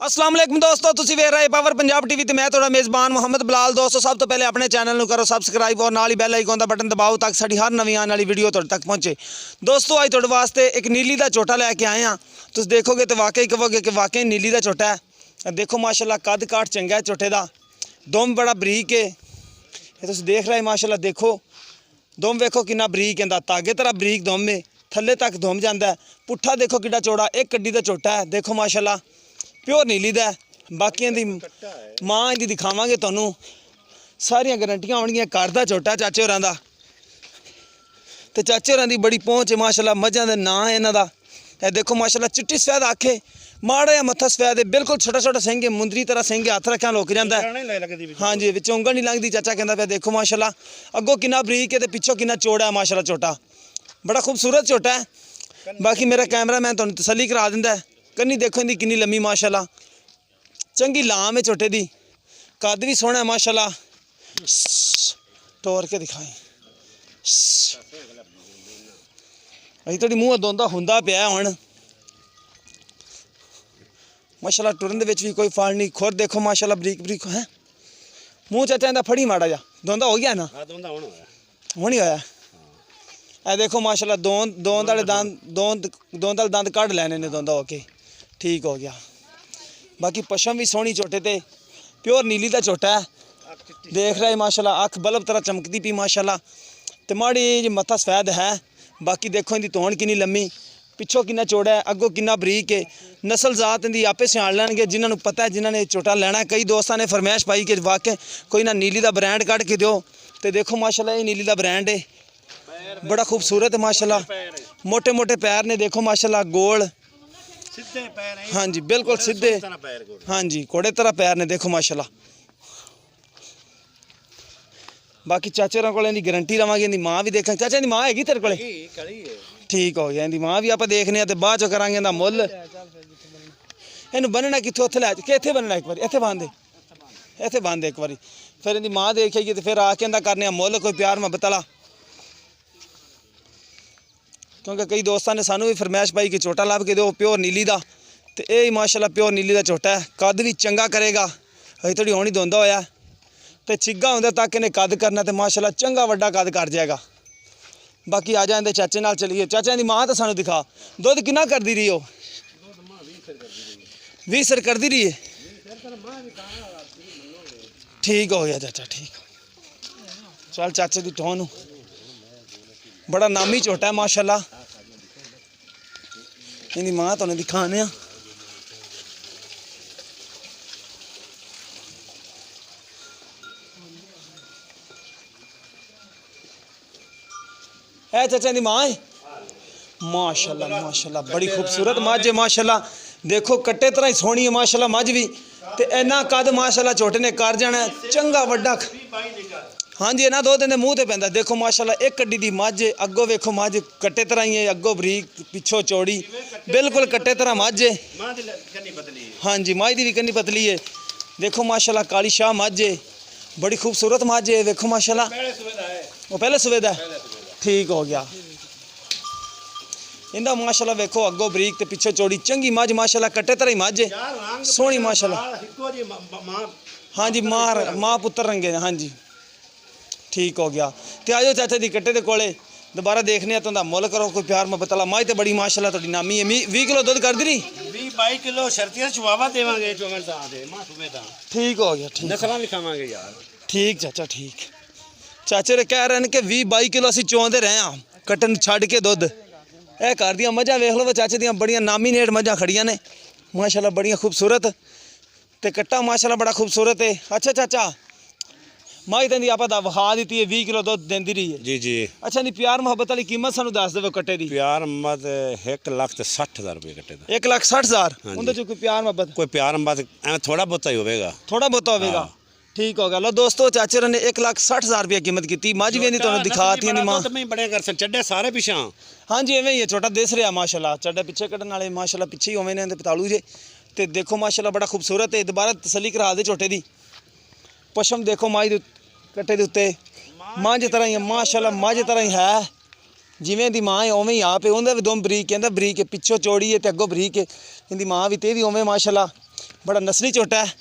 अस्सलाम वालेकुम दोस्तों, तुसीं वेख रहे पावर पंजाब टीवी ते मैं तुहाडा मेज़बान मुहम्मद बिलाल। दोस्तों सब तो पहले अपने चैनल नूं करो सबसक्राइब और नाल ही बैल आइकन दा बटन दबाओ ताकि साडी हर नवीं आने वाली वीडियो तुहाडे तक पहुंचे। दोस्तों अज तुहाडे वास्ते एक नीली दा झोटा लैके आए हैं। तुसीं देखोगे तो वाकई कहोगे कि वाकई नीली दा झोटा है। देखो माशाल्लाह कद काठ चंगा है झोटे दा, दुम बड़ा बरीक है। ये तुसीं देख रहे माशाल्लाह, देखो दुम वेखो कितना बरीक है, धागे तरह बरीक दुम है, थल्ले तक दुम जाता है। पुट्ठा देखो कितना चौड़ा, एक कड्डी दा झोटा है। देखो माशाल्लाह प्योर नीली दा है। बाकियां दी मां दी दिखावांगे तुहानू, सारियां गारंटियां होणगियां। घर दा झोटा चाचे होरां दा, ते चाचे होरां दी बड़ी पहुंच है माशाल्लाह। मझां दे नां है इन्हां दा। ए देखो माशाल्लाह चिट्टी सफेद आखे, माड़ा या मत्था सफेद है, बिल्कुल छोटा छोटा सिंह है, मुंदरी तरह सिंह है, हथ रखिया लुक जांदा है। हाँ जी, विच उंगल नहीं लगदी। चाचा कहंदा पिया देखो माशाल्लाह अगों कितना बरीक है ते पिछों कितना चौड़ा है माशाल्लाह। झोटा बड़ा खूबसूरत झोटा है। बाकी मेरा कैमरा मैन तुहानू तसल्ली करा दिंदा है। कन्नी देखो इहदी कितनी लम्मी माशाल्लाह, चंगी लाम है झोटे दी, कद भी सोहना है माशाल्लाह। टोर के दिखाएं, अभी थोड़ी मूँह दोंदा हुंदा पिया हुण माशाल्लाह। टुरन दे विच भी कोई फाल नहीं। खुर देखो माशाल्लाह बरीक बरीक है। मूँह चाचा इहदा फड़ी माड़ा जा, दोंदा हो गया ना? हुण ही होया। ए देखो माशाल्लाह दोंद वाले दंद कढ़ लैने ने दोंदा होके, ठीक हो गया। बाकी पशम भी सोहनी झोटे ते, प्योर नीली दा झोटा है। देख रहे माशाल्लाह अख बल्ब तरह चमकती पी माशाल्लाह, ते माड़ी जी मत्था सफेद है। बाकी देखो इनकी तोहन कितनी लम्मी, पिछों कितना चौड़ा है, अगों कितना बरीक है। नस्ल जात इनकी आपे सियाण लैणगे जिन्होंने पता है, जिन्होंने झोटा लैना। कई दोस्तों ने फरमाइश पाई कि वाकई कोई ना नीली दा ब्रांड कढ़ के दो, तो देखो माशाल्लाह ये नीली दा ब्रांड है, बड़ा खूबसूरत है माशाल्लाह। मोटे मोटे पैर ने देखो माशाल्लाह, गोल सीधे पैर हैं। हाँ जी बिल्कुल सीधे, हाँ जी घोड़े तरह पैर ने देखो माशाल्लाह। बाकी चाचे होरां कोल इहदी गारंटी लवांगे। इहदी मां भी देखां। चाचा इहदी मां हैगी तेरे कोले? ठीक हो गया। इहदी मां भी आपां देखने आ ते बाद च करांगे इहदा मुੱਲ। इहनू बन्नना कित्थों? उत्थे लै के इत्थे बन्नना? एक बारी इत्थे बांध दे, इत्थे बांध दे एक बारी, फिर इहदी मां देख आइए ते फिर आके इहदा करने आ मुੱਲ कोई प्यार मुहब्बत वाला। क्योंकि कई दोस्तों ने सानू भी फरमाइश पाई कि झोटा लभ के दो प्योर नीली दा, ते ये माशाल्लाह प्योर नीली दा झोटा है। कद भी चंगा करेगा, अजे थोड़ी होनी दोंदा होया ते चिग्गा होंदे तक इन्हें कद करना, ते माशाल्लाह चंगा वड्डा कद कर जाएगा। बाकी आ जाए चाचे नाल चलिए। चाचा दी मां तो सानू दिखा, दुध कितना करदी रही हो? 20 सिर करदी रही है। ठीक हो गया चाचा, ठीक। चल चाचे दी टोन बड़ा नामी झोटा है माशाल्लाह। इनकी मां तुहानू दिखाने है। चाचा दी मां है माशाल्लाह, माशाल्लाह बड़ी खूबसूरत मझ है माशाल्लाह। देखो कट्टे तरह ही सोहनी है माशाल्लाह मझ भी, ते इन्ना कद माशाल्लाह झोटे ने कर जाना चंगा वड्डा। हाँ जी इन्हां दो दिन मूँह ते पैंदा। देखो माशाल्लाह एक कड्डी दी मझ, अगों वेखो मझ कट्टे तरह ही है, अगों बरीक पिछों चौड़ी, बिल्कुल कट्टे तरह मझ है। हाँ जी मझ दी भी कन्नी पतली है। देखो माशाल्लाह काली शाह मझ है, बड़ी खूबसूरत मझ है। वेखो माशाल्लाह वो पहले सुवेदा है, ठीक हो गया। इंदा माशाल्लाह वेखो अगों बरीक ते पिछों चौड़ी, चंगी मझ माशाल्लाह, कट्टे तरह ही मझ है, सोहनी माशाल्लाह। हाँ जी मां पुत्र रंगे, हाँ जी ठीक हो गया। तो आ जाओ चाचा दी कट्टे दे कोले दोबारा देखने तुहाडा मुੱਲ करो कोई प्यार मुहब्बत वाला। मझ तो बड़ी माशाल्लाह तुहाडी नामी है। 20 किलो दुध कर दी रही? 20-22 किलो शर्तियां चुवावा देवांगे चोमन दा दे मां सुबह दा। ठीक हो गया, ठीक नस्लां लिखावांगे यार। ठीक चाचा ठीक। चाचे रे कह रहे हैं कि 20-22 किलो असीं चोंदे रहे हैं कट्टन छड्ड के दुध। ए घर दियां मझां वेख लो चाचे दियां बड़ियां नामीनेट मझां खड़ियां ने माशाल्लाह, बड़ियां खूबसूरत, ते कट्टा माशाल्लाह बड़ा खूबसूरत है। अच्छा चाचा मझ तो आप विखा दी है, 20 किलो दुध देंदी रही है जी जी। अच्छा नी प्यार मुहब्बत वाली कीमत सानू दस दो कट्टे दी। प्यार मुहब्बत 1,60,000 रुपये कट्टे दा। 1,60,000 उनदे च कोई प्यार मुहब्बत? कोई प्यार मुहब्बत एवं थोड़ा बहुता ही होगा, थोड़ा बहुता होगा। ठीक हो गया। लो दोस्तों चाचे ने 1,60,000 रुपया कीमत की। मझ भी तुहानू दिखाती है मां बड़े कर सन चड्डे सारे पिछा। हाँ जी इवें ही है, छोटा दिस रहा माशाल्लाह। चड्डे पिछे कड्ढन वाले माशाल्लाह पिछे ही उवें ने पतालू जे, ते देखो माशाल्लाह बड़ा खूबसूरत है। दोबारा तसल्ली करा दे झोटे दी। पशम देखो मझ कट्टे दे उत्ते मझ तरह ही माशाल्लाह, मझ तरह ही है, जिवें दी मां है उवें ही आप है। उहदा भी दुम बरीक, कहंदा बरीक है, पिछों चौड़ी है ते अगों बरीक है। इहदी मां भी ते भी उवें माशाल्लाह ਬੜਾ ਨਸਲੀ ਝੋਟਾ ਹੈ।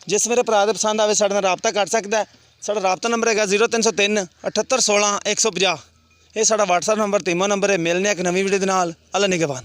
ਜਿਸ ਮੇਰੇ ਭਰਾ ਦੇ ਪਸੰਦ ਆਵੇ ਸਾਡੇ ਨਾਲ ਰਾਬਤਾ ਕਰ ਸਕਦਾ ਹੈ। ਸਾਡਾ ਰਾਬਤਾ ਨੰਬਰ ਹੈਗਾ 0303 78 16 150। ਇਹ ਸਾਡਾ WhatsApp ਨੰਬਰ ਤੇ ਈਮੋ ਨੰਬਰ ਹੈ। ਮਿਲਨੇ ਇੱਕ ਨਵੀਂ ਵੀਡੀਓ ਦੇ ਨਾਲ। ਅੱਲਾ ਨਿਗਹਬਾਨ।